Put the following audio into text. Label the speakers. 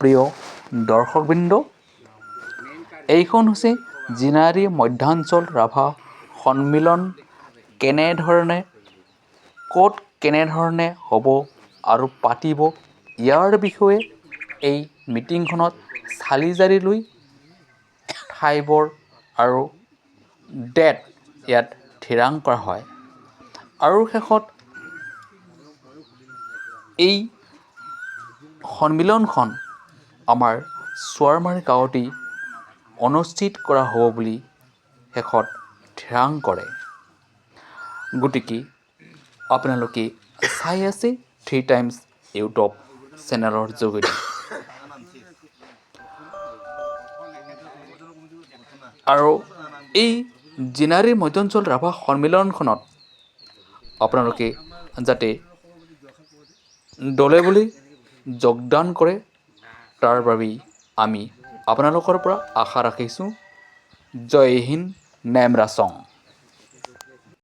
Speaker 1: প্ৰিয় দৰ্শকবৃন্দ, এইখন হৈছে জিনাৰী মধ্যাঞ্চল ৰাভা সন্মিলন। ক'ত কেনেধৰণে হ'ব আৰু পাতিব, ইয়াৰ বিষয়ে এই মিটিংখনত চালি-জাৰি লৈ ঠাইবোৰ আৰু ডেট ইয়াত থিৰাং কৰা হয়। আৰু শেষত এই সন্মিলনখন আমাৰ চোৱাৰমাৰী গাঁৱতেই অনুষ্ঠিত কৰা হ'ব বুলি শেষত থিৰাং কৰে। গতিকে আপোনালোকে চাই আছে 3 টাইমছ ইউটিউব চেনেলৰ যোগেদি। আৰু এই জিনাৰী মধ্যাঞ্চল ৰাভা সন্মিলনখনত আপোনালোকে যাতে দলে বলে যোগদান কৰে, তাৰ বাবেই আমি আপোনালোকৰ পৰা আশা ৰাখিছোঁ। জয় হিন্দ, নেম ৰাচং।